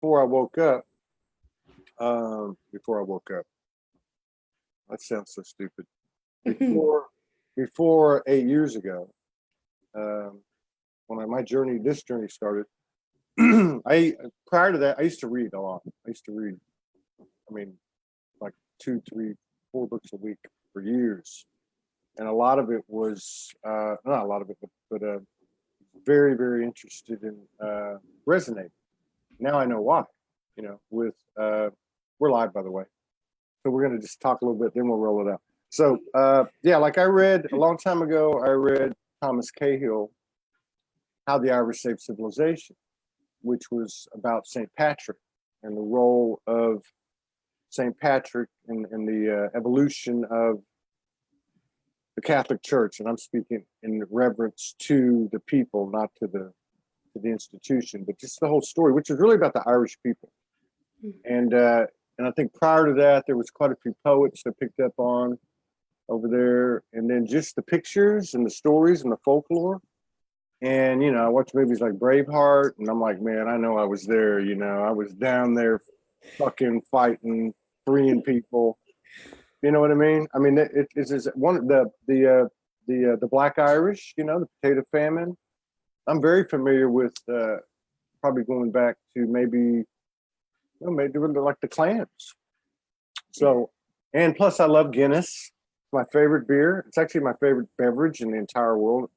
before I woke up, that sounds so stupid. Before 8 years ago, when this journey started, prior to that, I used to read a lot. I used to read, like 2, 3, 4 books a week for years. And a lot of it was, not a lot of it, but very, very interested in resonating. Now I know why, we're live, by the way. So we're going to just talk a little bit, then we'll roll it out. So, like I read a long time ago, I read Thomas Cahill, How the Irish Saved Civilization, which was about St. Patrick and the role of St. Patrick in the evolution of the Catholic Church. And I'm speaking in reverence to the people, not to the institution, but just the whole story, which is really about the Irish people. And I think prior to that, there was quite a few poets that picked up on over there. And then just the pictures and the stories and the folklore. And, I watch movies like Braveheart, and I'm like, man, I know I was there, I was down there fucking fighting, freeing people. You know what I mean? I mean, it's one of the Black Irish, the potato famine. I'm very familiar with probably going back to maybe like the clans. So, and plus I love Guinness. It's my favorite beer. It's actually my favorite beverage in the entire world.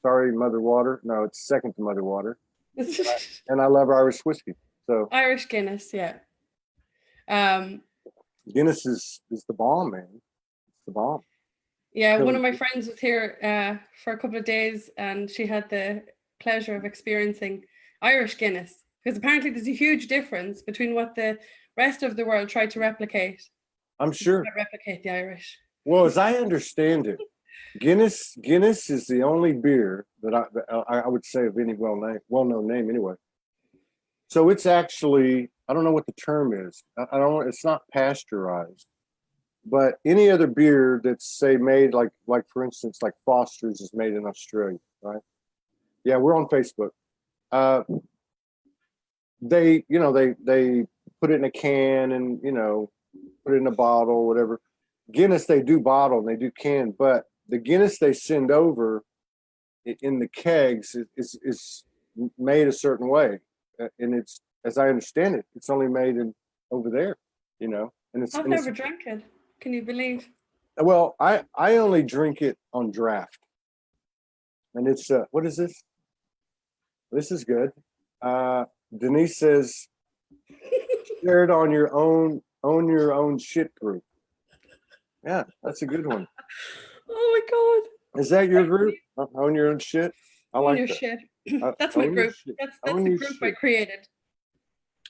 Sorry, Mother Water. No, it's second to Mother Water. And I love Irish whiskey. So Irish Guinness, yeah. Guinness is the bomb, man. It's the bomb. Yeah, one of my friends was here for a couple of days, and she had the pleasure of experiencing Irish Guinness, because apparently there's a huge difference between what the rest of the world tried to replicate. I'm sure. Replicate the Irish. Well, as I understand it, Guinness is the only beer that I would say of any well-known name anyway. So it's actually, I don't know what the term is. It's not pasteurized, but any other beer that's say made like for instance, like Foster's is made in Australia, right? Yeah, we're on Facebook. They put it in a can and, put it in a bottle, whatever. Guinness, they do bottle and they do can, but the Guinness they send over in the kegs is made a certain way. And it's, as I understand it, it's only made over there, and I've never drank it. Can you believe? Well, I only drink it on draft. And it's, what is this? This is good. Denise says, share it on your own shit group. Yeah, that's a good one. Oh my God. Is that your group? Own your own shit? I like your that. Shit. That's my group. That's the group I created.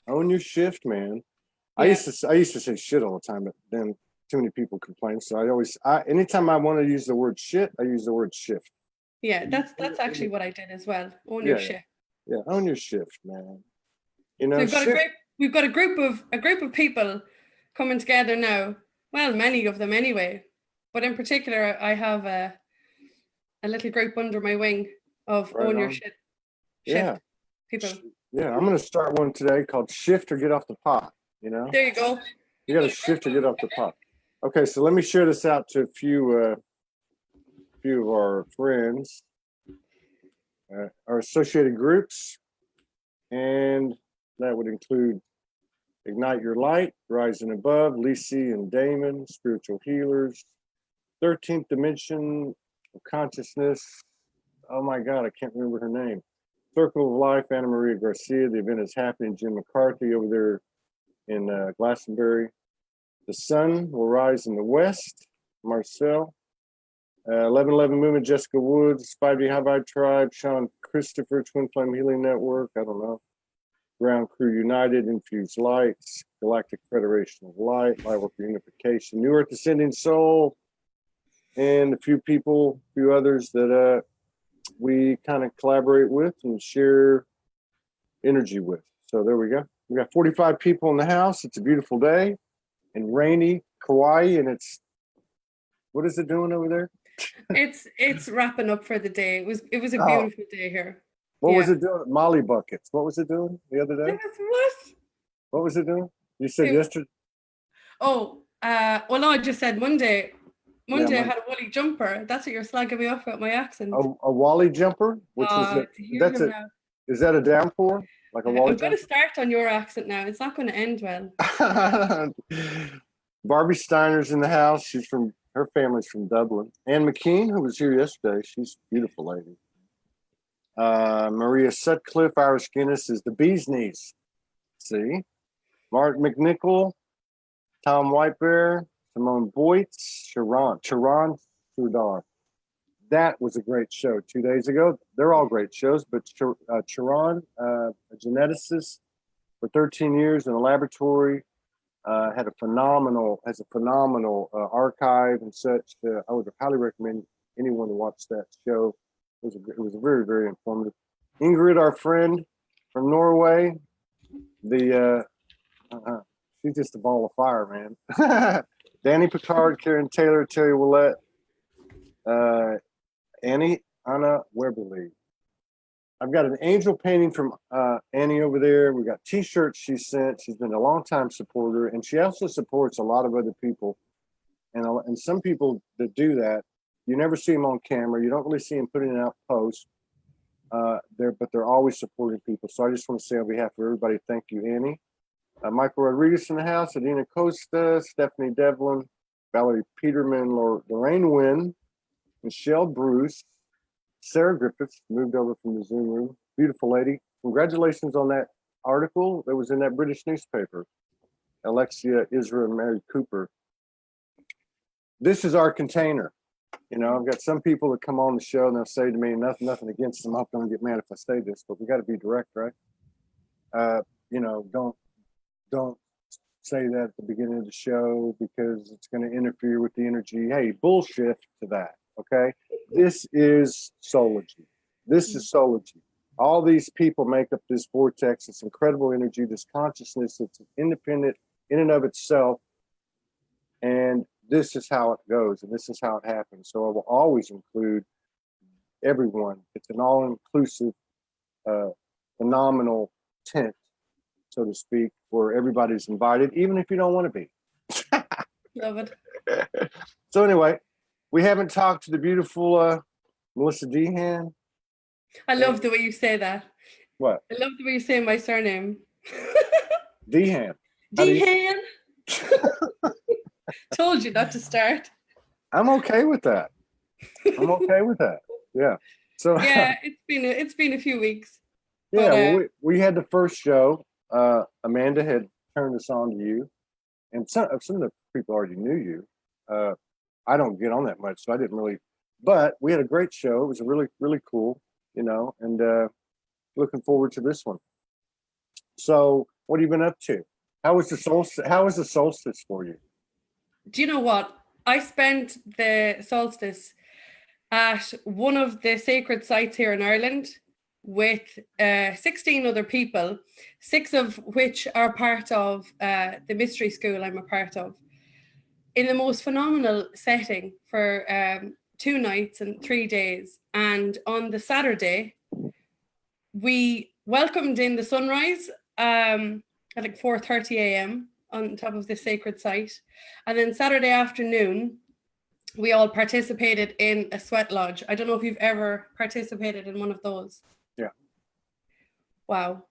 Own your shift, man. Yeah. I used to say shit all the time, but then too many people complain. So anytime I want to use the word shit, I use the word shift. Yeah, that's actually what I did as well. Own your shift. Yeah, own your shift, man. So we've got a group of people coming together now. Well, many of them anyway. But in particular, I have a little group under my wing of own your shit. Yeah. People. Yeah, I'm going to start one today called Shift or Get Off the Pot, There you go. You got to shift or get off the pot. Okay, so let me share this out to a few of our friends, our associated groups, and that would include Ignite Your Light, Rising Above, Lisi and Damon, Spiritual Healers, 13th Dimension of Consciousness. Oh my God, I can't remember her name. Circle of Life, Anna Maria Garcia. The event is happening. Jim McCarthy over there in Glastonbury. The sun will rise in the west. Marcel. 1111 Movement, Jessica Woods. 5D High Vibe Tribe, Sean Christopher, Twin Flame Healing Network. I don't know. Ground Crew United, Infused Lights, Galactic Federation of Light, Lightworker Unification, New Earth Ascending Soul, and a few others that we kind of collaborate with and share energy with. So there we go. We got 45 people in the house. It's a beautiful day in rainy Kauai, and what is it doing over there? It's wrapping up for the day. It was a beautiful day here. What was it doing? Molly buckets. What was it doing the other day? What? What was it doing? You said Who? yesterday. Oh, well, no, I just said Monday. Monday Yeah, I had a woolly jumper. That's what you're slagging me off about my accent. a Wally jumper, which was To it? hear That's him it. now. Is that a downpour? Like a Wally I'm going to jumper? start on your accent now. It's not going to end well. Barbie Steiner's in the house. Her family's from Dublin. Ann McKean, who was here yesterday, she's a beautiful lady. Maria Sutcliffe, Irish Guinness, is the bee's knees. See? Mark McNichol, Tom Whitebear, Simone Boytz, Sharon Sudar. That was a great show 2 days ago. They're all great shows, but Sharon, a geneticist for 13 years in a laboratory, has a phenomenal archive and such. I would highly recommend anyone to watch that show. It was very, very informative. Ingrid, our friend from Norway, she's just a ball of fire, man. Danny Picard, Karen Taylor, Terry Willett, Anna Weberly. I've got an angel painting from Annie over there. We got T-shirts she sent. She's been a long time supporter, and she also supports a lot of other people. And some people that do that, you never see them on camera. You don't really see them putting out posts. But they're always supporting people. So I just want to say on behalf of everybody, thank you, Annie. Michael Rodriguez in the house, Adina Costa, Stephanie Devlin, Valerie Peterman, Lorraine Wynn, Michelle Bruce, Sarah Griffiths moved over from the Zoom room. Beautiful lady. Congratulations on that article that was in that British newspaper. Alexia Israel and Mary Cooper. This is our container. You know, I've got some people that come on the show and they'll say to me, nothing against them. I'm going to get mad if I say this, but we got to be direct, right? You know, don't say that at the beginning of the show because it's going to interfere with the energy. Hey, bullshit to that. Okay. This is Soulogy. This is Soulogy. All these people make up this vortex, this incredible energy, this consciousness that's independent in and of itself. And this is how it goes, and this is how it happens. So I will always include everyone. It's an all-inclusive, phenomenal tent, so to speak, where everybody's invited, even if you don't want to be. Love it. So anyway, we haven't talked to the beautiful Melissa Deehan. I love the way you say that. What? I love the way you say my surname. Deehan. Deehan. Told you not to start. I'm okay with that. I'm okay with that. Yeah. So yeah, it's been a few weeks. Yeah, but, well, we had the first show. Amanda had turned us on to you, and some of the people already knew you. I don't get on that much, so I didn't really. But we had a great show. It was really, really cool, you know, and looking forward to this one. So, what have you been up to? How was the solstice for you? Do you know what? I spent the solstice at one of the sacred sites here in Ireland with 16 other people, 6 of which are part of the mystery school I'm a part of, in the most phenomenal setting for 2 nights and 3 days. And on the Saturday, we welcomed in the sunrise at like 4:30 a.m. on top of the sacred site. And then Saturday afternoon, we all participated in a sweat lodge. I don't know if you've ever participated in one of those. Yeah. Wow.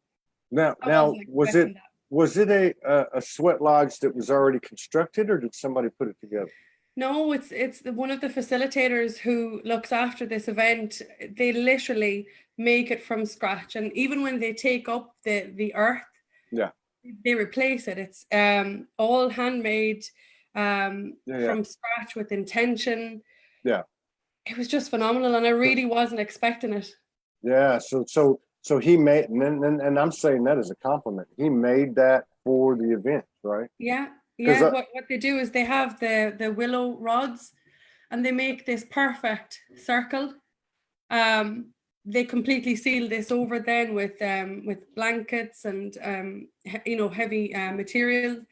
Now, was it a sweat lodge that was already constructed, or did somebody put it together? No, it's one of the facilitators who looks after this event. They literally make it from scratch, and even when they take up the earth, yeah, they replace it. It's all handmade from scratch with intention. Yeah, it was just phenomenal, and I really wasn't expecting it. Yeah, so he made, and I'm saying that as a compliment. He made that for the event, right? Yeah. What they do is they have the willow rods, and they make this perfect circle. They completely seal this over then with blankets and heavy material,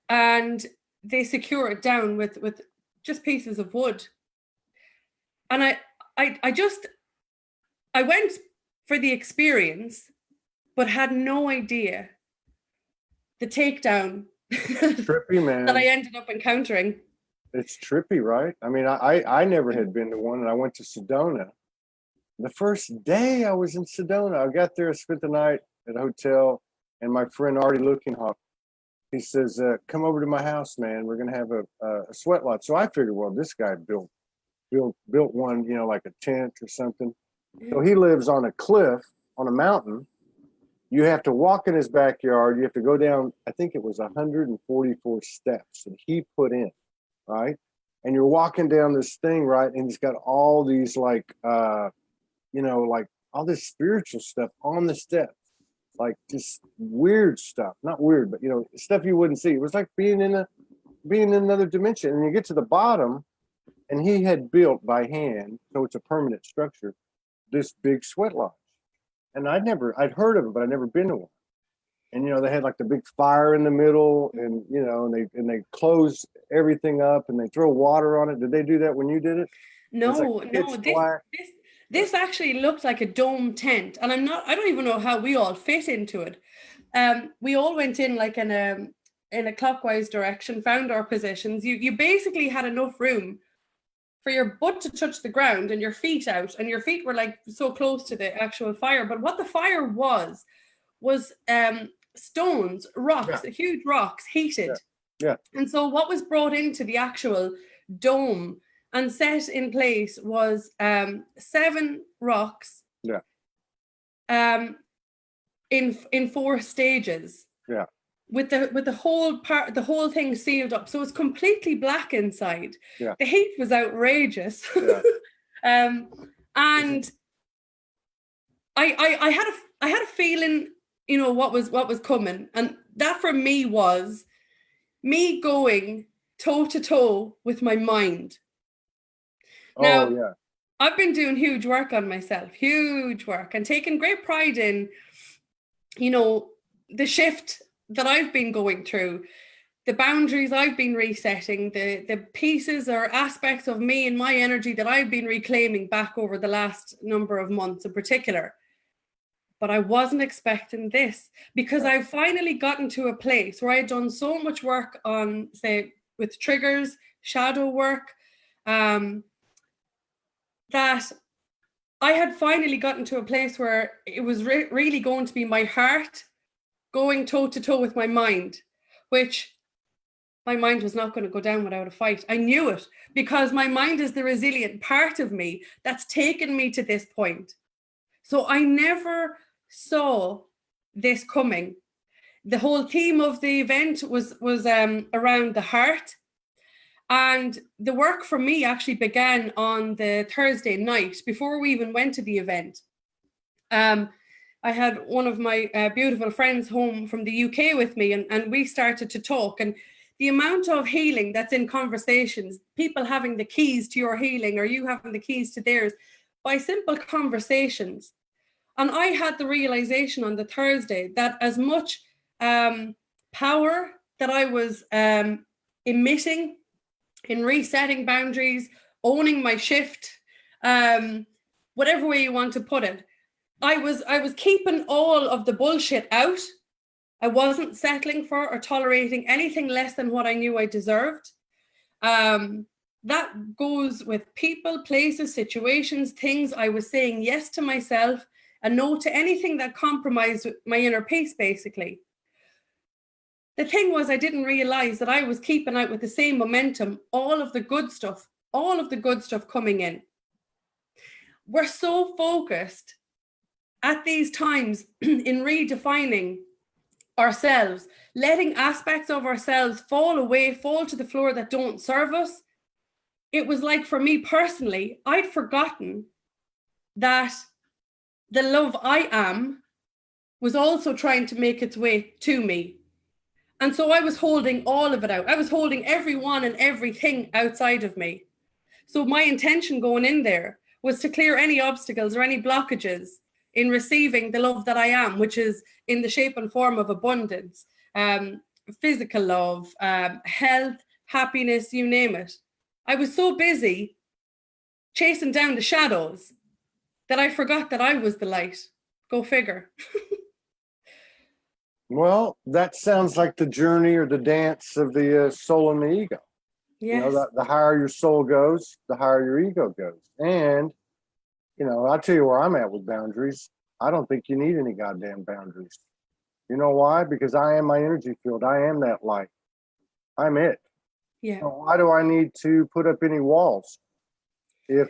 and they secure it down with just pieces of wood. And I went for the experience, but had no idea the takedown Trippy, man. that I ended up encountering. It's trippy, right? I mean, I never had been to one, and I went to Sedona. The first day I was in Sedona, I got there, spent the night at a hotel, and my friend Artie Lookinghawk, he says, come over to my house, man. We're gonna have a sweat lodge. So I figured, well, this guy built one, you know, like a tent or something. So he lives on a cliff on a mountain. You have to walk in his backyard. You have to go down, I think it was 144 steps that he put in, right? And you're walking down this thing, right? And he's got all these like, you know, like all this spiritual stuff on the steps, like just weird stuff. Not weird, but you know, stuff you wouldn't see. It was like being in another dimension. And you get to the bottom, and he had built by hand, so it's a permanent structure, this big sweat lodge. And I'd heard of it, but I'd never been to one. And you know, they had like the big fire in the middle, and you know, and they close everything up, and they throw water on it. Did they do that when you did it? No, like no. This actually looked like a dome tent, and I don't even know how we all fit into it. We all went in like in a clockwise direction, found our positions. You basically had enough room for your butt to touch the ground and your feet out, and your feet were like so close to the actual fire. But what the fire was stones, rocks, huge rocks, heated. Yeah. And so what was brought into the actual dome and set in place was 7 rocks. In 4 stages. Yeah. With the whole thing sealed up, so it's completely black inside. Yeah. The heat was outrageous. Yeah. And I had a feeling, you know, what was coming, and that for me was me going toe to toe with my mind. Now, yeah. I've been doing huge work on myself, and taking great pride in, you know, the shift that I've been going through, the boundaries I've been resetting, the pieces or aspects of me and my energy that I've been reclaiming back over the last number of months in particular. But I wasn't expecting this, because I've finally gotten to a place where I'd done so much work on, say, with triggers, shadow work, that I had finally gotten to a place where it was really going to be my heart going toe to toe with my mind, which my mind was not going to go down without a fight. I knew it, because my mind is the resilient part of me that's taken me to this point. So I never saw this coming. The whole theme of the event was around the heart. And the work for me actually began on the Thursday night before we even went to the event. I had one of my beautiful friends home from the UK with me, and we started to talk. And the amount of healing that's in conversations, people having the keys to your healing or you having the keys to theirs by simple conversations. And I had the realization on the Thursday that as much power that I was emitting in resetting boundaries, owning my shift, whatever way you want to put it, I was keeping all of the bullshit out. I wasn't settling for or tolerating anything less than what I knew I deserved. That goes with people, places, situations, things. I was saying yes to myself and no to anything that compromised my inner peace, basically. The thing was, I didn't realize that I was keeping out with the same momentum, all of the good stuff coming in. We're so focused at these times in redefining ourselves, letting aspects of ourselves fall away, fall to the floor that don't serve us. It was like, for me personally, I'd forgotten that the love I am was also trying to make its way to me. And so I was holding all of it out. I was holding everyone and everything outside of me. So my intention going in there was to clear any obstacles or any blockages in receiving the love that I am, which is in the shape and form of abundance, physical love, health, happiness, you name it. I was so busy chasing down the shadows that I forgot that I was the light. Go figure. Well, that sounds like the journey or the dance of the soul and the ego. You know, Yes. the higher your soul goes, the higher your ego goes. And, you know, I'll tell you where I'm at with boundaries. I don't think you need any goddamn boundaries. You know why? Because I am my energy field. I am that light. I'm it. Yeah. So why do I need to put up any walls? If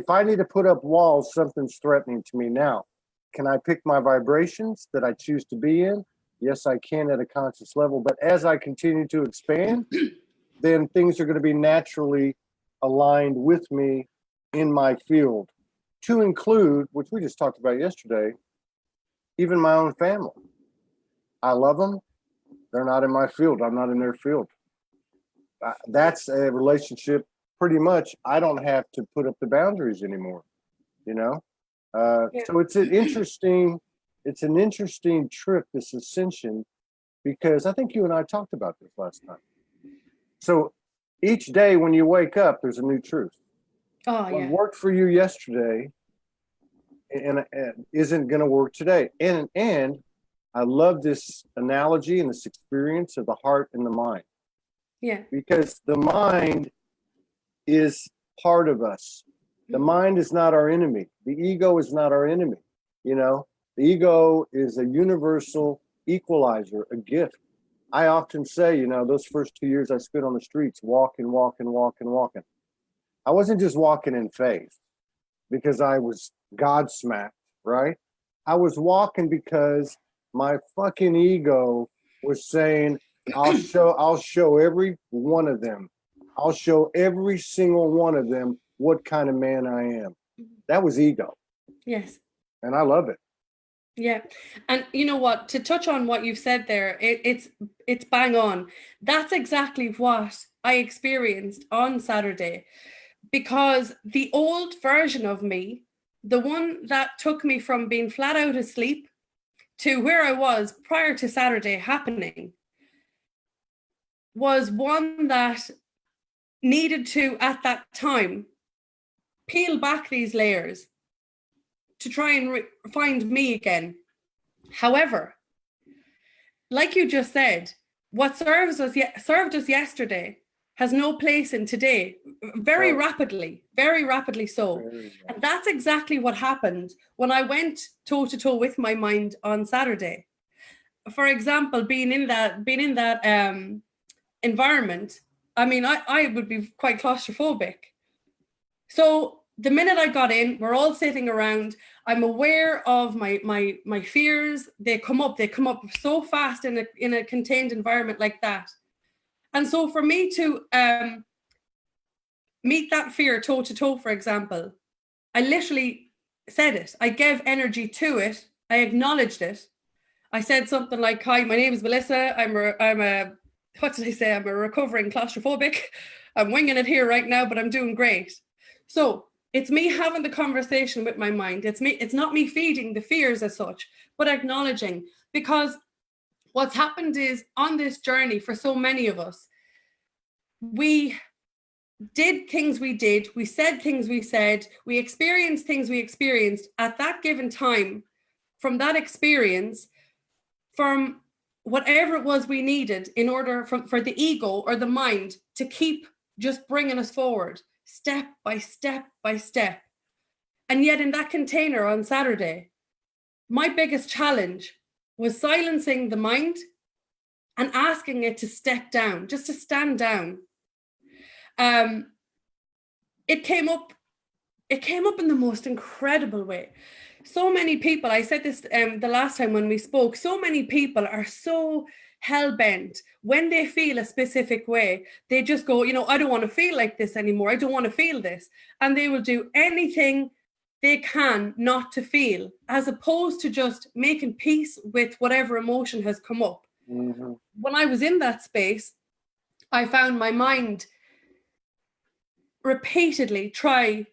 I need to put up walls, something's threatening to me now. Can I pick my vibrations that I choose to be in? Yes, I can at a conscious level. But as I continue to expand, then things are going to be naturally aligned with me in my field, to include, which we just talked about yesterday, even my own family. I love them. They're not in my field. I'm not in their field. That's a relationship. Pretty much, I don't have to put up the boundaries anymore. You know, so it's an interesting trip, this ascension, because I think you and I talked about this last time. So each day when you wake up, there's a new truth. Oh, What yeah. worked for you yesterday and isn't going to work today. And I love this analogy and this experience of the heart and the mind. Yeah. Because the mind is part of us. The mind is not our enemy. The ego is not our enemy. You know, the ego is a universal equalizer, a gift. I often say, you know, those first 2 years I spent on the streets, walking. I wasn't just walking in faith because I was God smacked, right? I was walking because my fucking ego was saying, I'll show every one of them. I'll show every single one of them what kind of man I am. That was ego. Yes. And I love it. Yeah. And you know what, to touch on what you've said there, it's bang on. That's exactly what I experienced on Saturday, because the old version of me, the one that took me from being flat out asleep to where I was prior to Saturday happening, was one that needed to, at that time, peel back these layers to try and find me again. However, like you just said, what served us yesterday has no place in today, very rapidly so. And that's exactly what happened when I went toe to toe with my mind on Saturday. For example, being in that environment, I mean, I would be quite claustrophobic. So the minute I got in, we're all sitting around. I'm aware of my fears. They come up so fast in a contained environment like that. And so for me to meet that fear toe to toe, for example, I literally said it. I gave energy to it. I acknowledged it. I said something like, "Hi, my name is Melissa. I'm a what did I say? I'm a recovering claustrophobic. I'm winging it here right now, but I'm doing great." So it's me having the conversation with my mind. It's not me feeding the fears as such, but acknowledging, because what's happened is on this journey for so many of us, we did things we did, we said things we said, we experienced things we experienced at that given time, from that experience, from whatever it was we needed in order for the ego or the mind to keep just bringing us forward, step by step by step. And yet in that container on Saturday, my biggest challenge was silencing the mind and asking it to step down, just to stand down. It came up in the most incredible way. So many people, I said this the last time when we spoke, so many people are so hell-bent when they feel a specific way. They just go, you know, I don't want to feel like this anymore. I don't want to feel this. And they will do anything they can not to feel, as opposed to just making peace with whatever emotion has come up. Mm-hmm. When I was in that space, I found my mind repeatedly try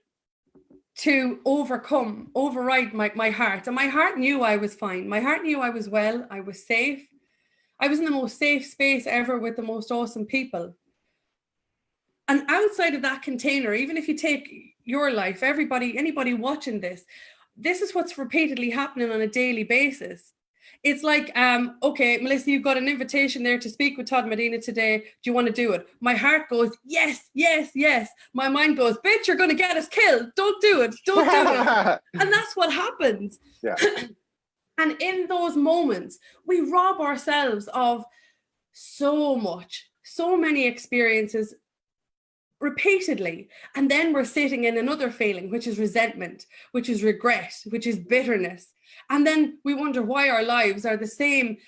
to override my heart. And my heart knew I was fine. My heart knew I was well. I was safe. I was in the most safe space ever with the most awesome people. And outside of that container, even if you take your life, anybody watching this is what's repeatedly happening on a daily basis. it's like, okay, Melissa, you've got an invitation there to speak with Todd Medina today. Do you want to do it? My heart goes, yes, yes, yes. My mind goes, bitch, you're going to get us killed. Don't do it. Don't do it. And that's what happens. Yeah. And in those moments, we rob ourselves of so much, so many experiences repeatedly. And then we're sitting in another feeling, which is resentment, which is regret, which is bitterness. And then we wonder why our lives are the same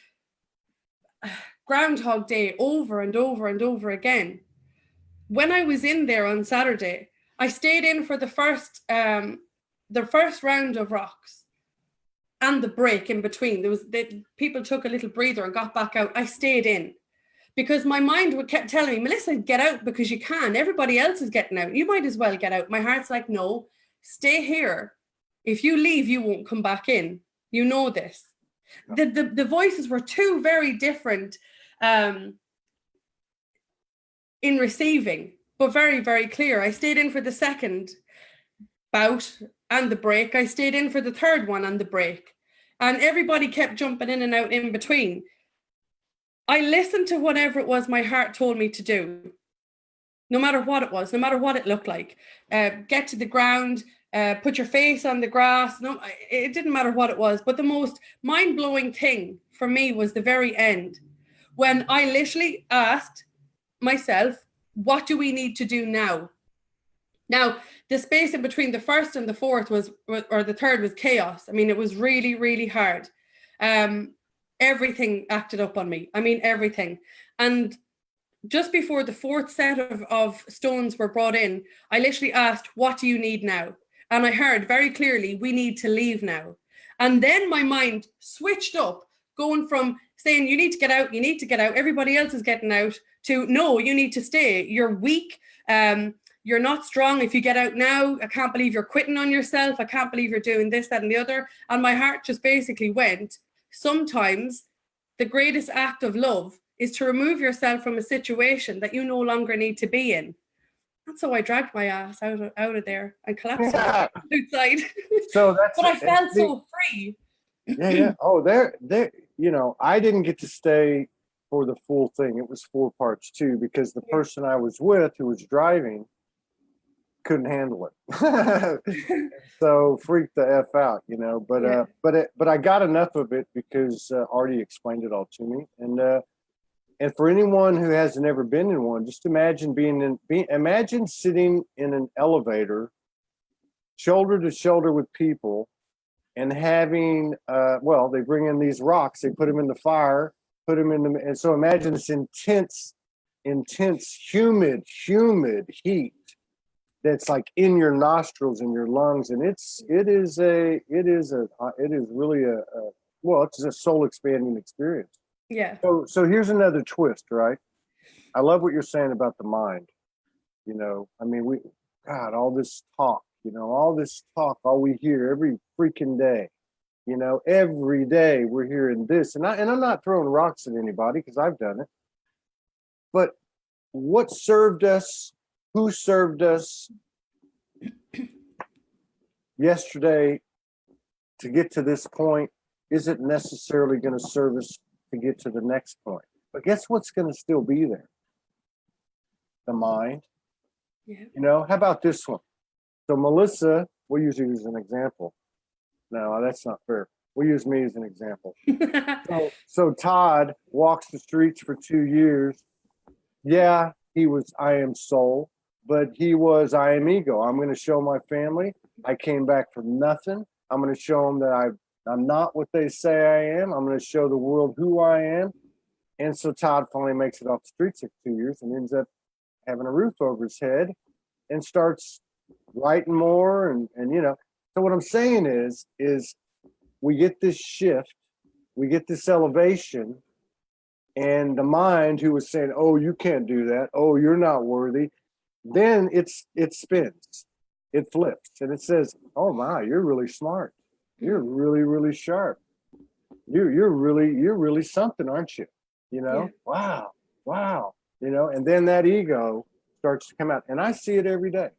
Groundhog Day over and over and over again. When I was in there on Saturday, I stayed in for the first round of rocks and the break in between. People took a little breather and got back out. I stayed in because my mind kept telling me, Melissa, get out because you can. Everybody else is getting out. You might as well get out. My heart's like, no, stay here. If you leave, you won't come back in. You know this. The voices were two very different in receiving, but very, very clear. I stayed in for the second bout and the break. I stayed in for the third one and the break. And everybody kept jumping in and out in between. I listened to whatever it was my heart told me to do, no matter what it was, no matter what it looked like. Get to the ground, put your face on the grass. No, it didn't matter what it was. But the most mind-blowing thing for me was the very end, when I literally asked myself, what do we need to do now? Now, the space in between the first and the fourth or the third was chaos. I mean, it was really, really hard. Everything acted up on me. I mean, everything. And just before the fourth set of stones were brought in, I literally asked, what do you need now? And I heard very clearly, we need to leave now. And then my mind switched up, going from saying, you need to get out, you need to get out, everybody else is getting out, to no, you need to stay. You're weak. You're not strong if you get out now. I can't believe you're quitting on yourself. I can't believe you're doing this, that, and the other. And my heart just basically went, sometimes the greatest act of love is to remove yourself from a situation that you no longer need to be in. That's how I dragged my ass out of there. I collapsed outside. So that's. But I felt so free. Yeah. Oh, there. You know, I didn't get to stay for the full thing. It was 4 parts too, because the person I was with, who was driving, couldn't handle it. So freaked the F out, you know. But I got enough of it because Artie explained it all to me. And for anyone who hasn't ever been in one, just imagine imagine sitting in an elevator, shoulder to shoulder with people, and having they bring in these rocks, they put them in the fire, and so imagine this intense, humid heat that's like in your nostrils and your lungs, and it's a soul expanding experience. Yeah. So here's another twist, right? I love what you're saying about the mind. You know, I mean, all this talk, all we hear every freaking day. You know, every day we're hearing this, and I'm not throwing rocks at anybody because I've done it. But what served us? Who served us yesterday to get to this point isn't necessarily going to serve us to get to the next point. But guess what's going to still be there? The mind. Yeah. You know, how about this one? So Melissa, we'll use you as an example. No, that's not fair. We'll use me as an example. So Todd walks the streets for 2 years. Yeah, he was I am soul, but he was I am ego. I'm going to show my family I came back for nothing. I'm going to show them that I'm not what they say I am. I'm going to show the world who I am. And so Todd finally makes it off the streets in 2 years and ends up having a roof over his head and starts writing more. And you know, so what I'm saying is we get this shift, we get this elevation, and the mind who was saying, oh, you can't do that. Oh, you're not worthy. Then it spins, it flips, and it says, oh my, you're really smart. You're really, really sharp. You're really something, aren't you? You know, yeah. Wow. You know, and then that ego starts to come out. And I see it every day.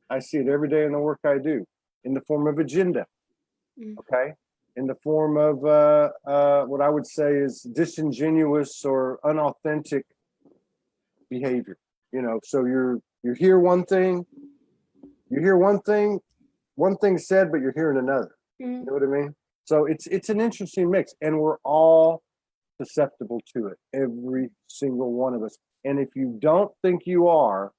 I see it every day in the work I do in the form of agenda. Okay. in the form of what I would say is disingenuous or unauthentic behavior. You know, so you hear one thing, one thing said, but you're hearing another. You know what I mean? So it's an interesting mix, and we're all susceptible to it, every single one of us. And if you don't think you are,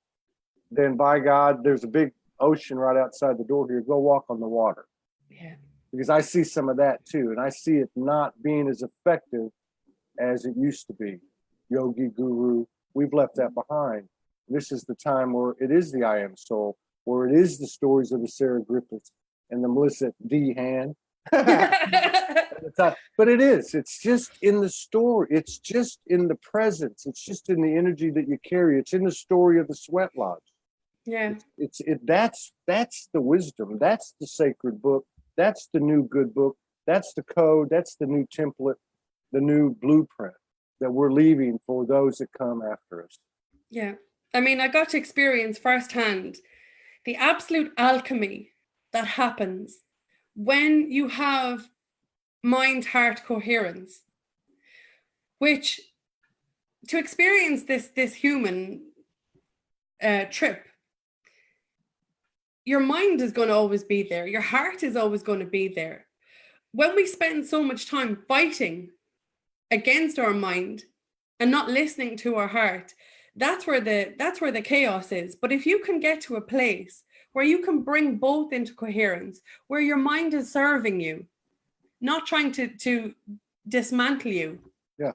then by God, there's a big ocean right outside the door here. Go walk on the water. Yeah. Because I see some of that too, and I see it not being as effective as it used to be. Yogi, guru, we've left that behind. This is the time where it is the I am soul, where it is the stories of the Sarah Griffiths and the Melissa Deehan. But it's just in the story. It's just in the presence. It's just in the energy that you carry. It's in the story of the sweat lodge. Yeah. That's the wisdom. That's the sacred book. That's the new good book. That's the code. That's the new template, the new blueprint that we're leaving for those that come after us. Yeah. I mean, I got to experience firsthand the absolute alchemy that happens when you have mind-heart coherence, which to experience this human trip, your mind is going to always be there. Your heart is always going to be there. When we spend so much time fighting against our mind and not listening to our heart, that's where the chaos is. But if you can get to a place where you can bring both into coherence, where your mind is serving you, not trying to dismantle you. Yeah.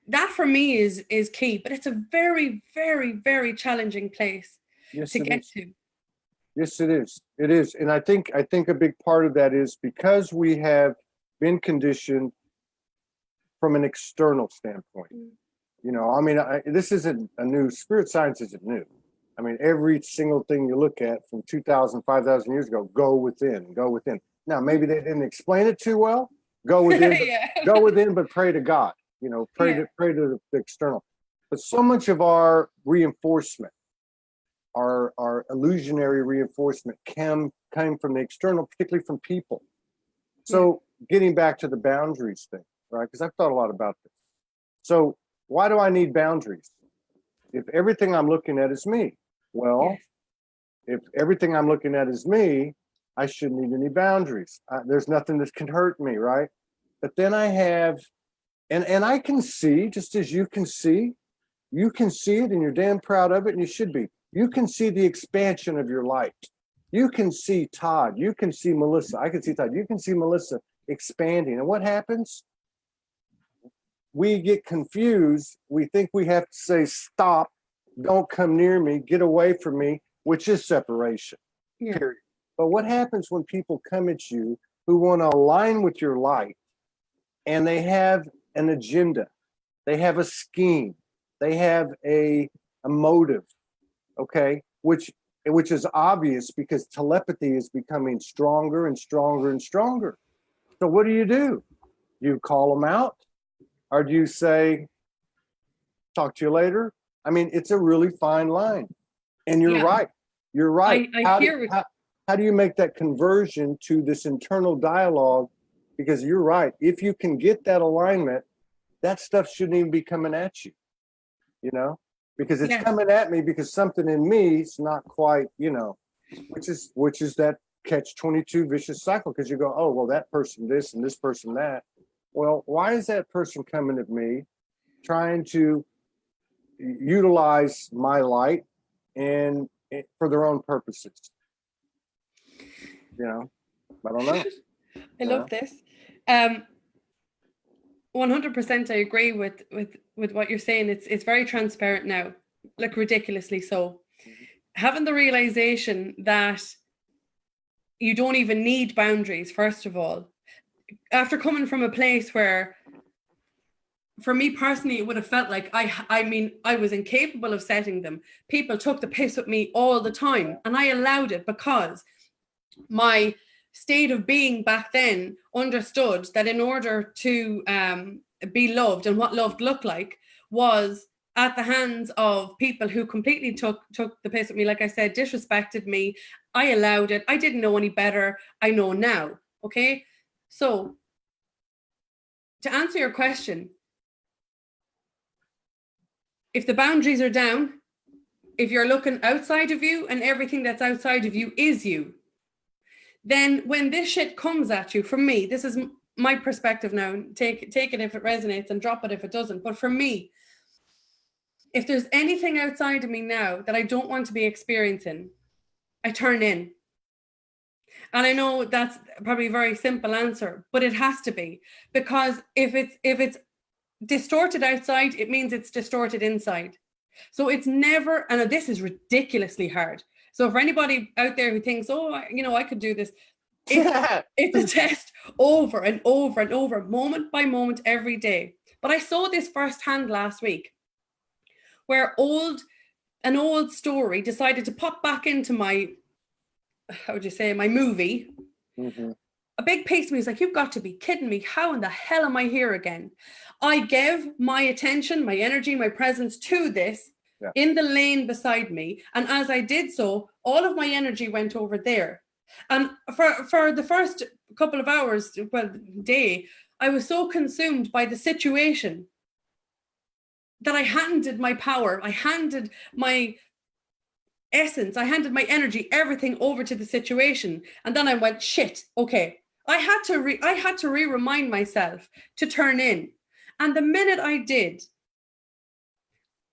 That for me is key, but it's a very, very, very challenging place to get to. Yes, it is. It is. And I think a big part of that is because we have been conditioned from an external standpoint. You know, I mean, this isn't a new, spirit science isn't new. I mean, every single thing you look at from 2,000, 5,000 years ago, go within, go within. Now, maybe they didn't explain it too well. Go within, Yeah. go within, but pray to God. You know, pray to the external. But so much of our reinforcement, our illusionary reinforcement came from the external, particularly from people. So getting back to the boundaries thing, right? Because I've thought a lot about this. So why do I need boundaries? If everything I'm looking at is me, well, if everything I'm looking at is me, I shouldn't need any boundaries. There's nothing that can hurt me, right? But then I have, and I can see, just as you can see it and you're damn proud of it and you should be. You can see the expansion of your light. You can see Todd, you can see Melissa. I can see Todd, you can see Melissa expanding. And what happens? We get confused. We think we have to say, stop, don't come near me, get away from me, which is separation, period. But what happens when people come at you who want to align with your light and they have an agenda, they have a scheme, they have a motive, okay, which is obvious because telepathy is becoming stronger and stronger and stronger. So what do? You call them out? Or do you say, talk to you later? I mean, it's a really fine line. And you're right. You're right. How do you make that conversion to this internal dialogue? Because you're right. If you can get that alignment, that stuff shouldn't even be coming at you, you know? Because it's coming at me because something in me is not quite, you know, which is that catch-22 vicious cycle. Because you go, oh, well, that person this and this person that. Well, why is that person coming at me trying to utilize my light and for their own purposes? You know, I don't know. I love this. 100% I agree with what you're saying. It's very transparent now, like ridiculously so. Having the realization that you don't even need boundaries, first of all, after coming from a place where, for me personally, it would have felt like I was incapable of setting them. People took the piss with me all the time, and I allowed it because my state of being back then understood that in order to be loved and what love looked like was at the hands of people who completely took the piss with me, like I said, disrespected me. I allowed it. I didn't know any better. I know now. Okay, so to answer your question, if the boundaries are down, if you're looking outside of you and everything that's outside of you is you, then when this shit comes at you, from me, this is my perspective now, take it if it resonates and drop it if it doesn't. But for me, if there's anything outside of me now that I don't want to be experiencing, I turn in. And I know that's probably a very simple answer, but it has to be, because if it's distorted outside, it means it's distorted inside. So it's never, and this is ridiculously hard. So for anybody out there who thinks, oh, I could do this, it's a test over and over and over, moment by moment, every day. But I saw this firsthand last week, where an old story decided to pop back into my, how would you say, my movie. Mm-hmm. A big piece of me was like, you've got to be kidding me. How in the hell am I here again? I gave my attention, my energy, my presence to this in the lane beside me. And as I did so, all of my energy went over there. And for the first couple of hours, well, day, I was so consumed by the situation that I handed my power, I handed my essence, I handed my energy, everything over to the situation. And then I went, shit, okay. I had to re-remind myself to turn in. And the minute I did,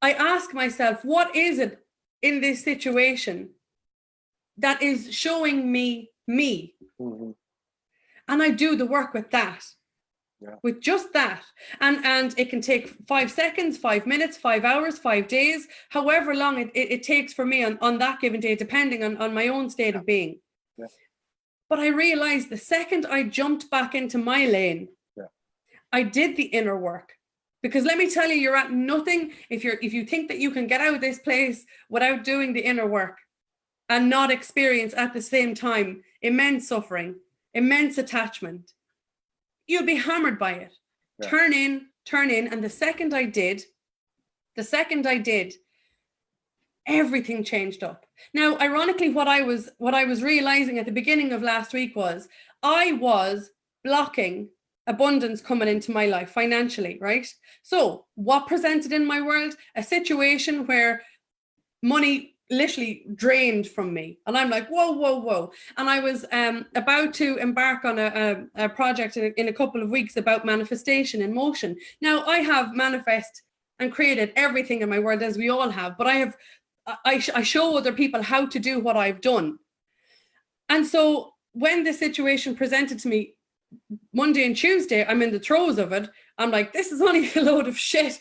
I asked myself, what is it in this situation that is showing me me? Mm-hmm. And I do the work with that. Yeah. With just that. And it can take 5 seconds, 5 minutes, 5 hours, 5 days, however long it takes for me on that given day, depending on my own state of being. Yeah. But I realized the second I jumped back into my lane, I did the inner work. Because let me tell you, you're at nothing if you think that you can get out of this place without doing the inner work and not experience at the same time immense suffering, immense attachment. You'll be hammered by it. Yeah. Turn in. And the second I did, everything changed up. Now, ironically, what I was realizing at the beginning of last week was I was blocking abundance coming into my life financially, right? So what presented in my world? A situation where money literally drained from me. And I'm like, whoa. And I was about to embark on a project in a couple of weeks about manifestation in motion. Now, I have manifest and created everything in my world, as we all have, but I show other people how to do what I've done. And so when the situation presented to me Monday and Tuesday, I'm in the throes of it. I'm like, this is only a load of shit.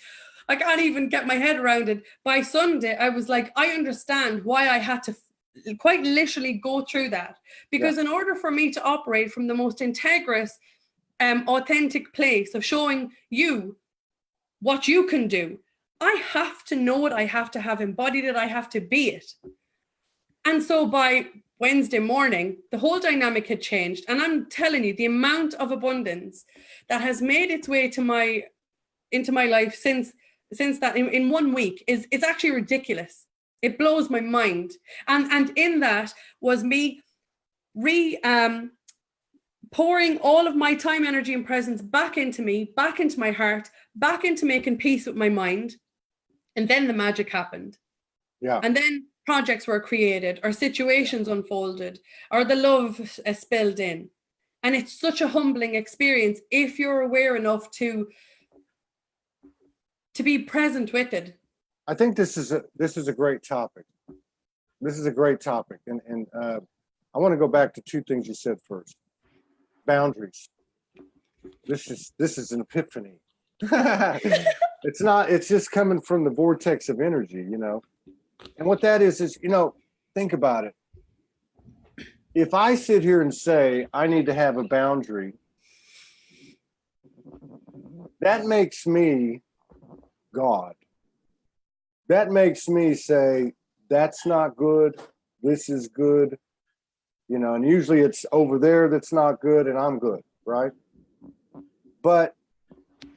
I can't even get my head around it. By Sunday, I was like, I understand why I had to quite literally go through that. Because in order for me to operate from the most integrous, authentic place of showing you what you can do, I have to know it. I have to have embodied it. I have to be it. And so by Wednesday morning, the whole dynamic had changed. And I'm telling you, the amount of abundance that has made its way into my life since that in 1 week it's actually ridiculous. It blows my mind. And in that was me pouring all of my time, energy, and presence back into me, back into my heart, back into making peace with my mind. And then the magic happened. Yeah. And then projects were created, or situations unfolded, or the love spilled in. And it's such a humbling experience if you're aware enough to be present with it. I think this is a great topic. This is a great topic. And I want to go back to two things you said first. Boundaries. This is an epiphany. It's just coming from the vortex of energy, And what that is, think about it. If I sit here and say I need to have a boundary, that makes me God. That makes me say, that's not good, this is good, and usually it's over there that's not good and I'm good, right? But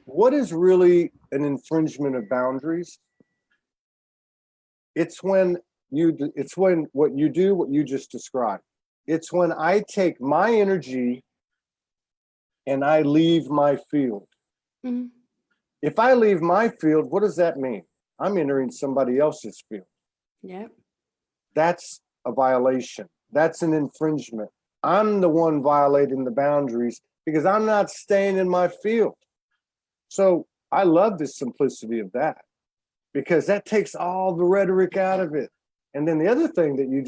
what is really an infringement of boundaries? It's when what you do, what you just described. It's when I take my energy and I leave my field. Mm-hmm. If I leave my field, what does that mean? I'm entering somebody else's field. Yeah. That's a violation. That's an infringement. I'm the one violating the boundaries because I'm not staying in my field. So I love the simplicity of that because that takes all the rhetoric out of it. And then the other thing that you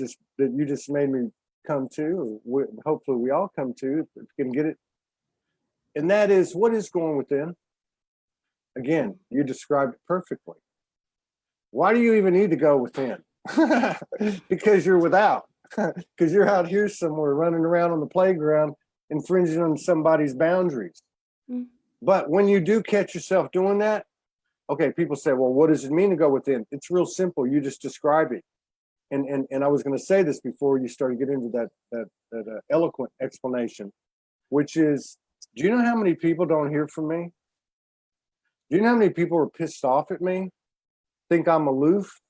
just made me come to, or hopefully we all come to, if we can get it, and that is, what is going within? Again, you described it perfectly. Why do you even need to go within? Because you're without. Because you're out here somewhere running around on the playground, infringing on somebody's boundaries. Mm. But when you do catch yourself doing that, okay, people say, well, what does it mean to go within? It's real simple. You just describe it. And I was going to say this before you started getting into that eloquent explanation, which is, do you know how many people don't hear from me? Do you know how many people are pissed off at me? Think I'm aloof?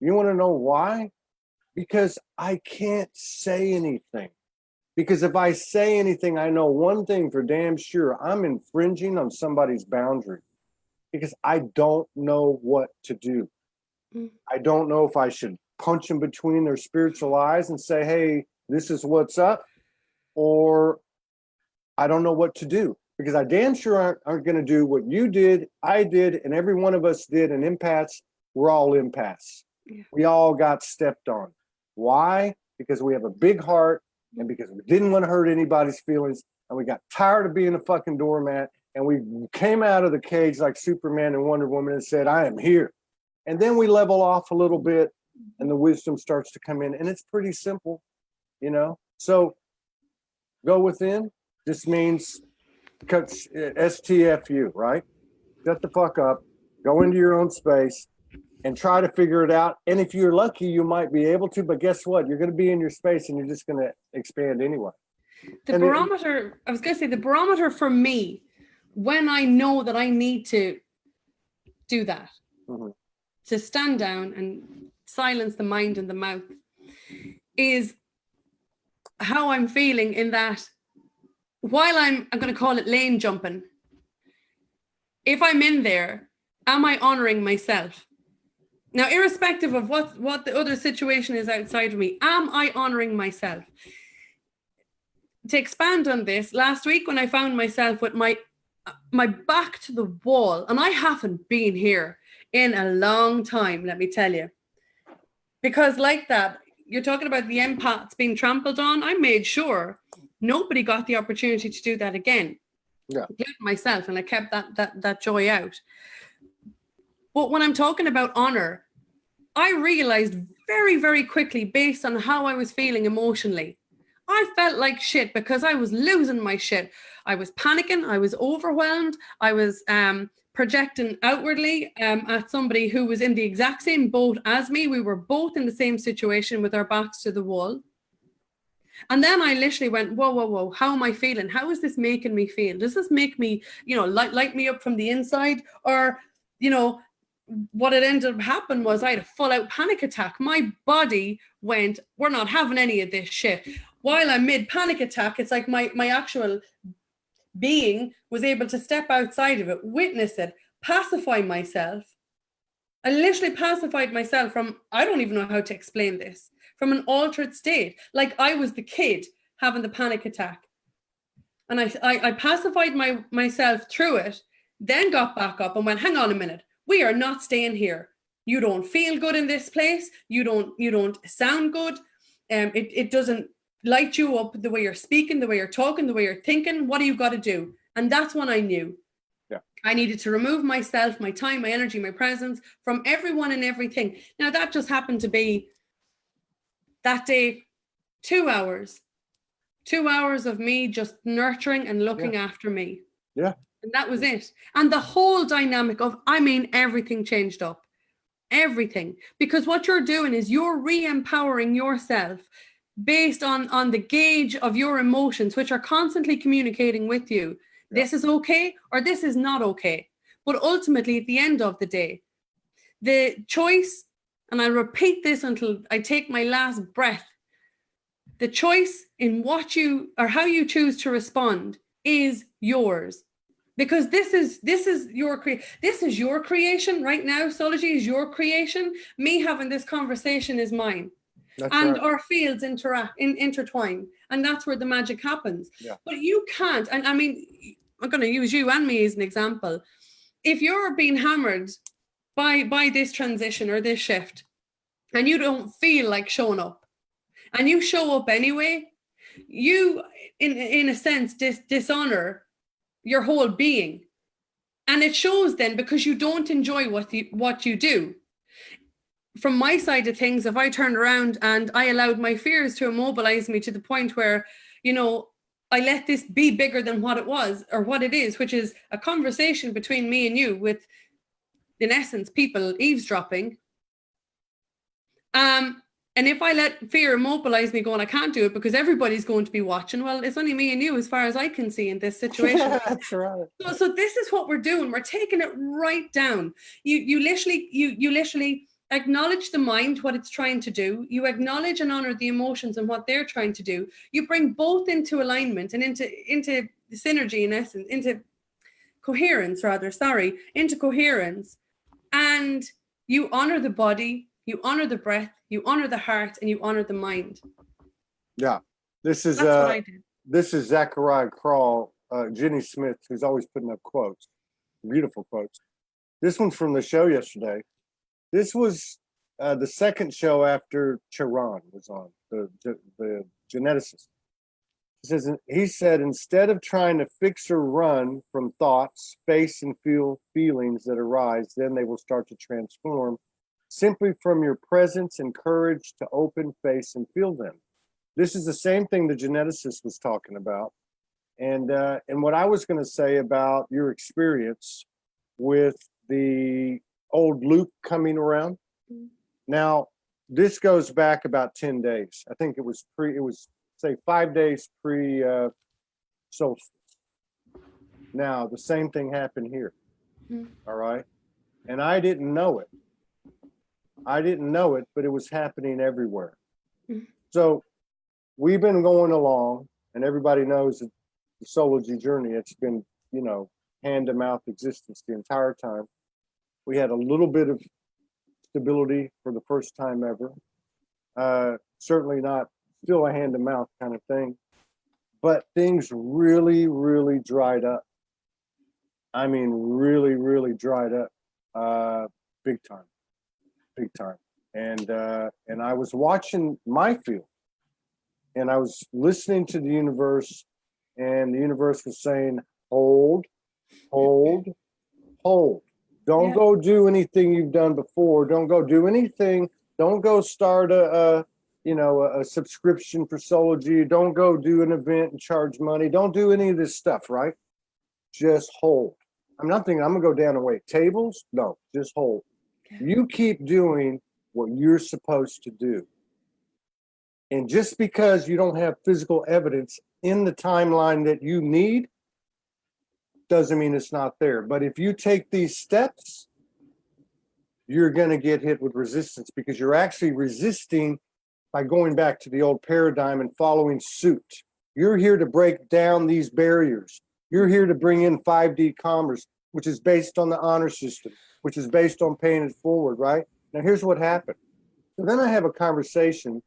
You want to know why? Because I can't say anything. Because if I say anything, I know one thing for damn sure, I'm infringing on somebody's boundary. Because I don't know what to do. I don't know if I should punch them between their spiritual eyes and say, hey, this is what's up, or I don't know what to do. Because I damn sure aren't going to do what you did, I did, and every one of us did. And empaths, we're all empaths. Yeah. We all got stepped on. Why? Because we have a big heart, and because we didn't want to hurt anybody's feelings, and we got tired of being a fucking doormat, and we came out of the cage like Superman and Wonder Woman and said, I am here. And then we level off a little bit, and the wisdom starts to come in, and it's pretty simple, you know? So go within just means STFU, right? Shut the fuck up, go into your own space, and try to figure it out. And if you're lucky, you might be able to, but guess what? You're going to be in your space and you're just going to expand anyway. The barometer, I was going to say, the barometer for me, when I know that I need to do that, to stand down and silence the mind and the mouth, is how I'm feeling in that while I'm going to call it lane jumping, if I'm in there, am I honoring myself? Now, irrespective of what the other situation is outside of me, am I honoring myself? To expand on this, last week when I found myself with my back to the wall, and I haven't been here in a long time, let me tell you. Because like that, you're talking about the empaths being trampled on, I made sure nobody got the opportunity to do that again. Yeah. Including myself, and I kept that joy out. But when I'm talking about honor, I realized very, very quickly, based on how I was feeling emotionally, I felt like shit because I was losing my shit. I was panicking. I was overwhelmed. I was projecting outwardly at somebody who was in the exact same boat as me. We were both in the same situation with our backs to the wall. And then I literally went, whoa, whoa, whoa, how am I feeling? How is this making me feel? Does this make me, light me up from the inside? Or, what it ended up happening was I had a full out panic attack. My body went, we're not having any of this shit. While I'm mid panic attack, it's like my actual being was able to step outside of it, witness it, pacify myself. I literally pacified myself from, I don't even know how to explain this, from an altered state. Like I was the kid having the panic attack. And I pacified myself through it, then got back up and went, hang on a minute. We are not staying here. You don't feel good in this place. You don't sound good. It doesn't light you up the way you're speaking, the way you're talking, the way you're thinking. What do you got to do? And that's when I knew. Yeah. I needed to remove myself, my time, my energy, my presence from everyone and everything. Now that just happened to be that day, 2 hours. 2 hours of me just nurturing and looking after me. Yeah. And that was it. And the whole dynamic of, everything changed up. Everything. Because what you're doing is you're re-empowering yourself based on the gauge of your emotions, which are constantly communicating with you. Yeah. This is okay or this is not okay. But ultimately, at the end of the day, the choice, and I'll repeat this until I take my last breath, the choice in what you or how you choose to respond is yours. Because this is your creation right now. Soulogy is your creation. Me having this conversation is mine. That's and right. our fields intertwine, and that's where the magic happens. Yeah. But you can't, and I mean, I'm going to use you and me as an example. If you're being hammered by this transition or this shift, and you don't feel like showing up, and you show up anyway, you, in a sense, dishonor your whole being, and it shows then because you don't enjoy what you do. From my side of things, if I turned around and I allowed my fears to immobilize me to the point where, you know, I let this be bigger than what it was or what it is, which is a conversation between me and you with, in essence, people eavesdropping. And if I let fear immobilize me going, I can't do it because everybody's going to be watching. Well, it's only me and you as far as I can see in this situation. That's right. So this is what we're doing. We're taking it right down. You literally acknowledge the mind, what it's trying to do. You acknowledge and honor the emotions and what they're trying to do. You bring both into alignment and into synergy, in essence, into coherence, into coherence. And you honor the body, you honor the breath, you honor the heart, and you honor the mind. Yeah. That's what I did. This is Zachariah Crawl, Jenny Smith, who's always putting up quotes, beautiful quotes. This one's from the show yesterday. This was the second show after Charon was on, the geneticist. He said, instead of trying to fix or run from thoughts, face and feel feelings that arise, then they will start to transform simply from your presence and courage to open, face, and feel them. This is the same thing the geneticist was talking about. And what I was going to say about your experience with the old Luke coming around. Now, this goes back about 10 days. I think it was say 5 days pre solstice. Now, the same thing happened here. All right. And I didn't know it. But it was happening everywhere. So we've been going along, and everybody knows that the Soulogy journey, it's been, you know, hand to mouth existence the entire time. We had a little bit of stability for the first time ever. Certainly not still a hand to mouth kind of thing, but things really, really dried up. I mean, really, really dried up, big time. And I was watching my field, and I was listening to the universe, and the universe was saying, hold. Don't go do anything you've done before. Don't go do anything. Don't go start a subscription for Soulogy. Don't go do an event and charge money. Don't do any of this stuff, right? Just hold. I'm not thinking I'm gonna go down and wait tables. No, just hold. You keep doing what you're supposed to do. And just because you don't have physical evidence in the timeline that you need, doesn't mean it's not there. But if you take these steps, you're going to get hit with resistance, because you're actually resisting by going back to the old paradigm and following suit. You're here to break down these barriers. You're here to bring in 5D commerce, which is based on the honor system, which is based on paying it forward, right? Now, here's what happened. So then I have a conversation.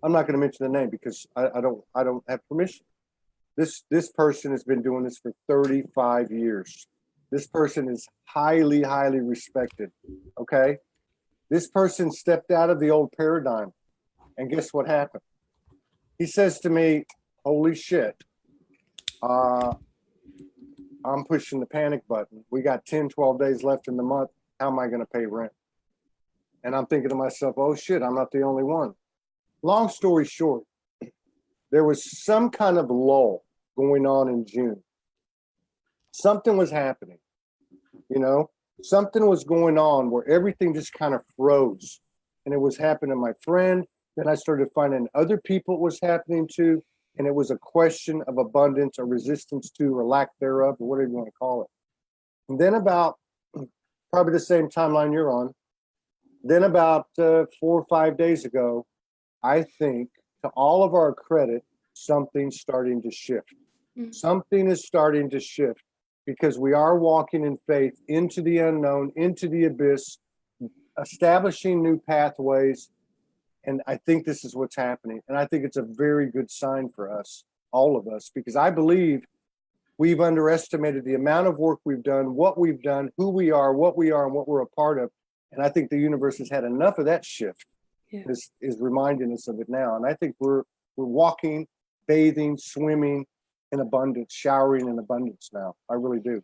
I'm not going to mention the name because I don't have permission. This person has been doing this for 35 years. This person is highly, highly respected. Okay. This person stepped out of the old paradigm, and guess what happened? He says to me, holy shit, I'm pushing the panic button. We got 10, 12 days left in the month. How am I going to pay rent? And I'm thinking to myself, oh shit, I'm not the only one. Long story short, there was some kind of lull going on in June. Something was happening, you know, something was going on where everything just kind of froze. And it was happening to my friend. Then I started finding other people it was happening to. And it was a question of abundance or resistance to, or lack thereof, or whatever you want to call it. And then about probably the same timeline you're on, then about 4 or 5 days ago, I think, to all of our credit, something's starting to shift. Something is starting to shift because we are walking in faith into the unknown, into the abyss, establishing new pathways. And I think this is what's happening. And I think it's a very good sign for us, all of us, because I believe we've underestimated the amount of work we've done, what we've done, who we are, and what we're a part of. And I think the universe has had enough of that shift, is reminding us of it now. And I think we're walking, bathing, swimming in abundance, showering in abundance now. I really do.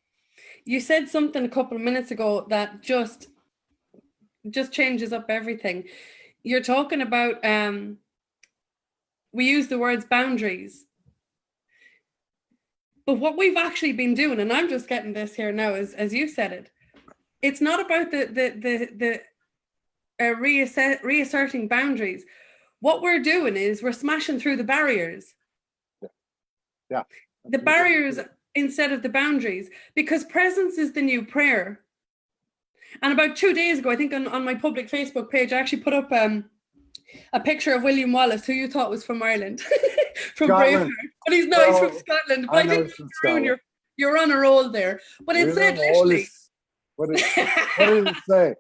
You said something a couple of minutes ago that just changes up everything. You're talking about, we use the words boundaries. But what we've actually been doing, and I'm just getting this here now, is, as you said it, it's not about the reasserting boundaries. What we're doing is we're smashing through the barriers. Yeah. The barriers instead of the boundaries, because presence is the new prayer. And about 2 days ago, I think on my public Facebook page, I actually put up a picture of William Wallace, who you thought was from Ireland, from Braveheart, but he's not. He's from Scotland. But I didn't ruin you're on a roll there. But it said literally. What did it say?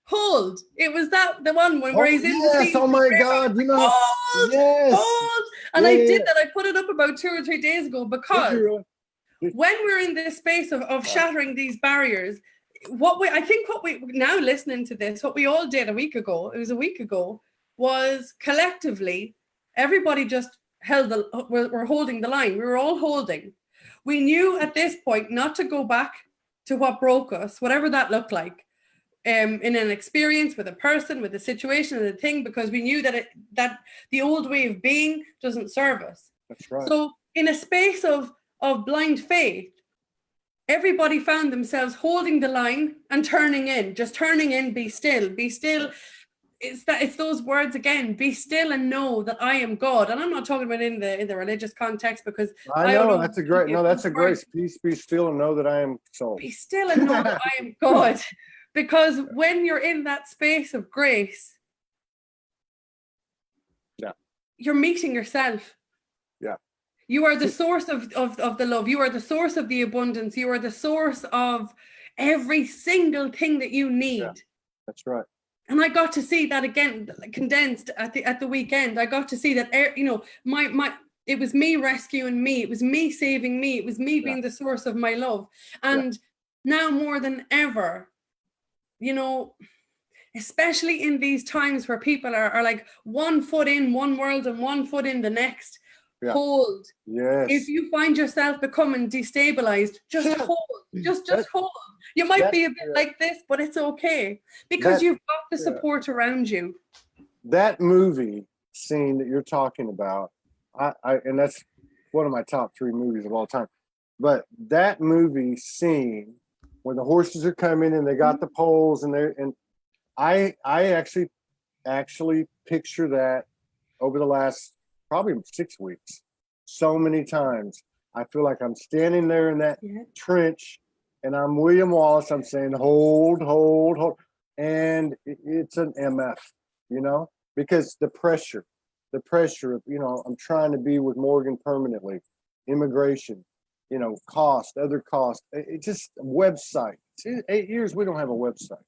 Hold. It was the one where he's in the sea. Yes, oh my God. You know, hold, yes. Hold. And I did that. I put it up about 2 or 3 days ago because when we're in this space of shattering these barriers, what we now listening to this, what we all did a week ago, was collectively, everybody just we're holding the line. We were all holding. We knew at this point not to go back to what broke us, whatever that looked like, in an experience with a person, with a situation and a thing, because we knew that the old way of being doesn't serve us. That's right. So in a space of blind faith, everybody found themselves holding the line and turning in, be still, be still. It's those words again, be still and know that I am God. And I'm not talking about in the religious context, because I know that's a great peace, be still and know that I am soul. Be still and know that I am God. Because when you're in that space of grace, you're meeting yourself. Yeah. You are the source of the love. You are the source of the abundance. You are the source of every single thing that you need. Yeah, that's right. And I got to see that again, condensed at the weekend. I got to see that, it was me rescuing me. It was me saving me. It was me being the source of my love. And now more than ever, especially in these times where people are like 1 foot in one world and 1 foot in the next, hold. Yes. If you find yourself becoming destabilized, just hold. Just hold. You might be a bit like this, but it's okay, because you've got the support around you. That movie scene that you're talking about, and that's one of my top 3 movies of all time. But that movie scene when the horses are coming and they got the poles and I actually picture that over the last probably 6 weeks so many times. I feel like I'm standing there in that trench and I'm William Wallace. I'm saying hold, and it's an MF, because the pressure of, I'm trying to be with Morgan permanently, immigration, cost, other cost, it just website. 8 years we don't have a website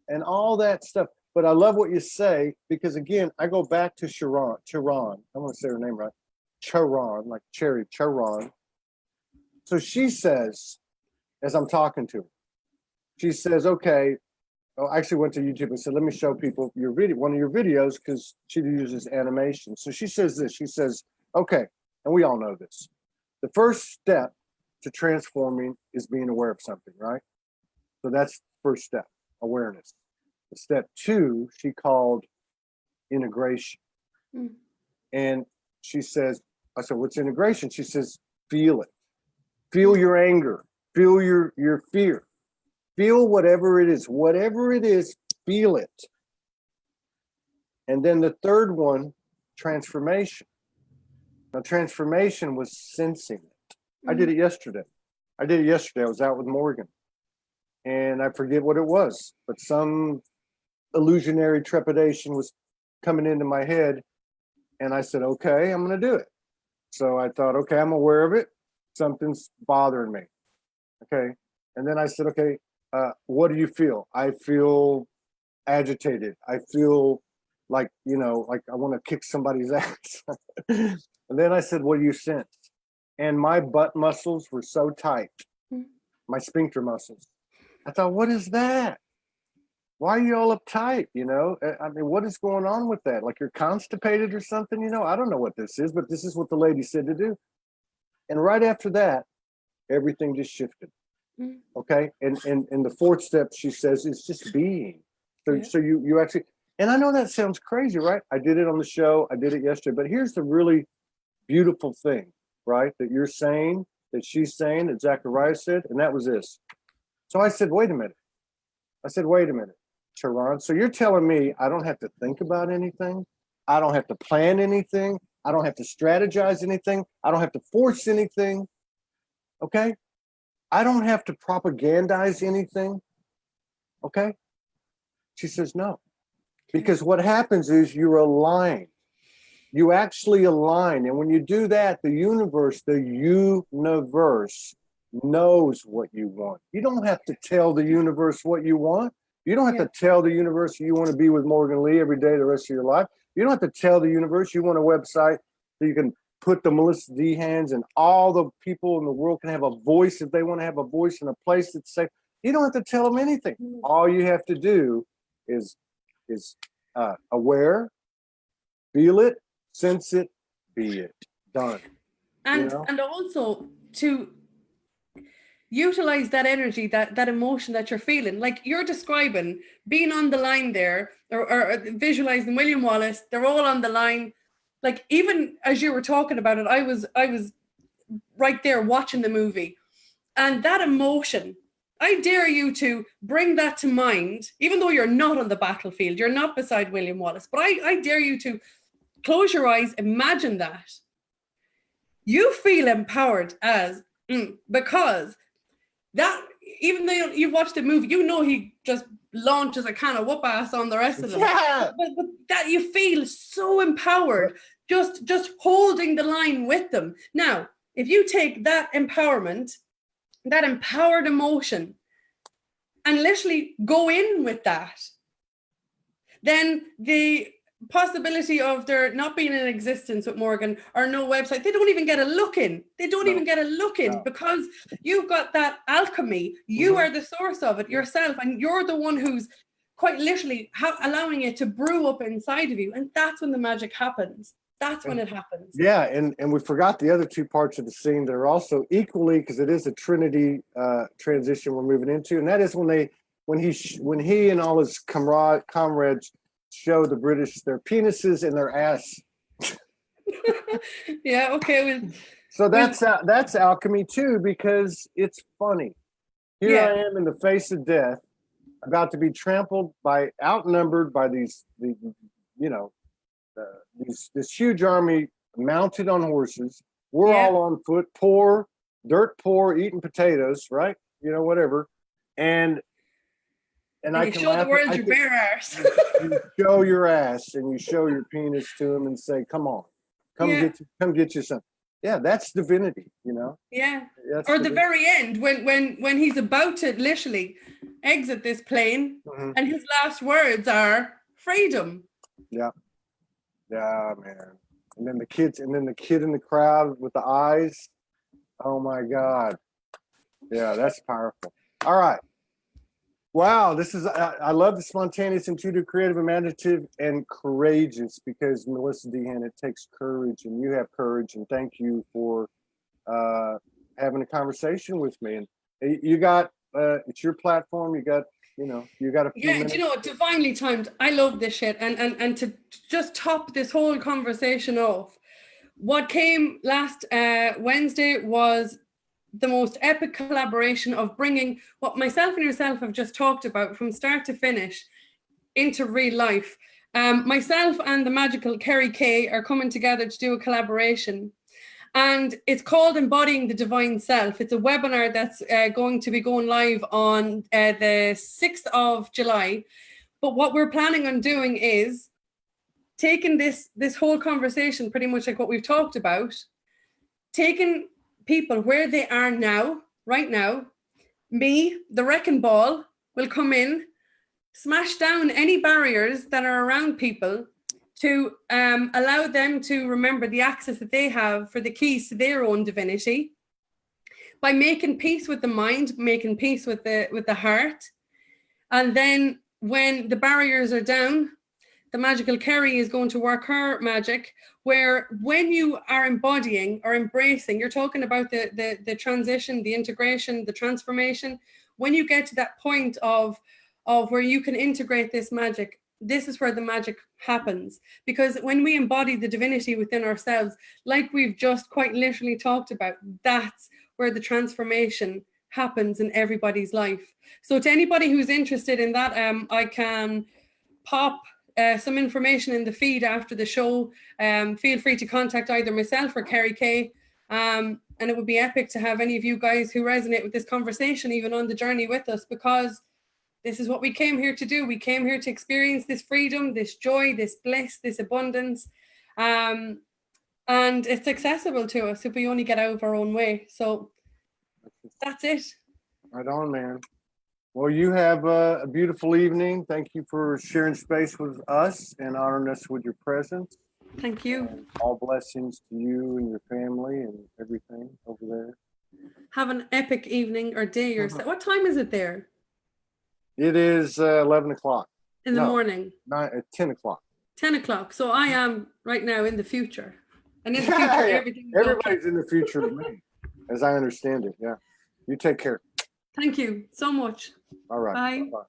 and all that stuff. But I love what you say, because again, I go back to Charon. I want to say her name right. Charon, like cherry, Charon. So she says, as I'm talking to her, she says, okay, I actually went to YouTube and said, let me show people one of your videos, because she uses animation. So she says this, she says, okay, and we all know this. The first step to transforming is being aware of something, right? So that's the first step, awareness. Step 2, she called integration. And she says, I said, what's integration? She says, feel it. Feel your anger. Feel your fear. Feel whatever it is. Whatever it is, feel it. And then the third one, transformation. Now, transformation was sensing it. I did it yesterday. I was out with Morgan. And I forget what it was, but some illusionary trepidation was coming into my head. And I said, okay, I'm going to do it. So I thought, okay, I'm aware of it. Something's bothering me. Okay. And then I said, okay, what do you feel? I feel agitated. I feel like, like I want to kick somebody's ass. And then I said, what do you sense? And my butt muscles were so tight, my sphincter muscles. I thought, what is that? Why are you all uptight? I mean, what is going on with that? Like you're constipated or something? I don't know what this is, but this is what the lady said to do. And right after that, everything just shifted. Okay. And the fourth step, she says, is just being. So you actually, and I know that sounds crazy, right? I did it on the show. I did it yesterday, but here's the really beautiful thing, right? That you're saying, that she's saying, that Zachariah said, and that was this. So I said, wait a minute, Tehran. So you're telling me I don't have to think about anything? I don't have to plan anything? I don't have to strategize anything? I don't have to force anything? Okay? I don't have to propagandize anything? Okay? She says, no. Because what happens is you're aligned. You actually align. And when you do that, the universe knows what you want. You don't have to tell the universe what you want. You don't have to tell the universe you want to be with Morgan Lee every day the rest of your life. You don't have to tell the universe you want a website that you can put the Melissa Deehans and all the people in the world can have a voice if they want to have a voice in a place that's safe. You don't have to tell them anything. All you have to do is aware, feel it, sense it, be it. Done. And also to utilize that energy, that emotion that you're feeling. Like you're describing being on the line there, or visualizing William Wallace, they're all on the line. Like even as you were talking about it, I was right there watching the movie. And that emotion, I dare you to bring that to mind, even though you're not on the battlefield, you're not beside William Wallace, but I dare you to close your eyes, imagine that. You feel empowered because that, even though you've watched the movie, he just launches a can of whoop ass on the rest of them. Yeah. But that you feel so empowered, just holding the line with them. Now, if you take that empowerment, that empowered emotion, and literally go in with that, then the possibility of there not being an existence with Morgan or no website, they don't even get a look in. Because you've got that alchemy. You are the source of it yourself, and you're the one who's quite literally allowing it to brew up inside of you. And that's when the magic happens. That's when it happens. Yeah, and we forgot the other two parts of the scene that are also equally, because it is a Trinity transition we're moving into, and that is when he and all his comrades show the British their penises and their ass. Yeah, okay. So that's alchemy too, because it's funny. Here I am in the face of death, about to be outnumbered by this huge army mounted on horses. We're all on foot, dirt poor, eating potatoes, right? Whatever. And I can show the world your bare ass. You show your ass and you show your penis to him and say, "Come on, come get you some." Yeah, that's divinity, Yeah. Or the very end, when he's about to literally exit this plane, and his last words are freedom. Yeah. Yeah, man. And then the kid in the crowd with the eyes. Oh my God. Yeah, that's powerful. All right. Wow, I love the spontaneous, intuitive, creative, imaginative, and courageous, because Melissa Deehan, it takes courage, and you have courage, and thank you for having a conversation with me. And you got, it's your platform, you got a few minutes. Divinely timed. I love this shit. And to just top this whole conversation off, what came last Wednesday was the most epic collaboration of bringing what myself and yourself have just talked about from start to finish into real life. Myself and the magical Kerry Kay are coming together to do a collaboration. And it's called Embodying the Divine Self. It's a webinar that's going to be going live on the 6th of July. But what we're planning on doing is taking this whole conversation, pretty much like what we've talked about, taking people where they are now, right now, me, the wrecking ball, will come in, smash down any barriers that are around people to allow them to remember the access that they have for the keys to their own divinity, by making peace with the mind, making peace with the heart. And then when the barriers are down, the magical Kerry is going to work her magic, where when you are embodying or embracing, you're talking about the transition, the integration, the transformation. When you get to that point of where you can integrate this magic, this is where the magic happens. Because when we embody the divinity within ourselves, like we've just quite literally talked about, that's where the transformation happens in everybody's life. So to anybody who's interested in that, I can pop some information in the feed after the show. Feel free to contact either myself or Kerry Kay. And it would be epic to have any of you guys who resonate with this conversation even on the journey with us, because this is what we came here to do. We came here to experience this freedom, this joy, this bliss, this abundance. And it's accessible to us if we only get out of our own way. So that's it. Right on, man. Well, you have a beautiful evening. Thank you for sharing space with us and honoring us with your presence. Thank you. And all blessings to you and your family and everything over there. Have an epic evening or day. What time is it there? It is 11 o'clock. In the morning? 10 o'clock. 10 o'clock. So I am right now in the future. And in the future, everybody's in the future with me, as I understand it. Yeah. You take care. Thank you so much. All right. Bye. Bye-bye.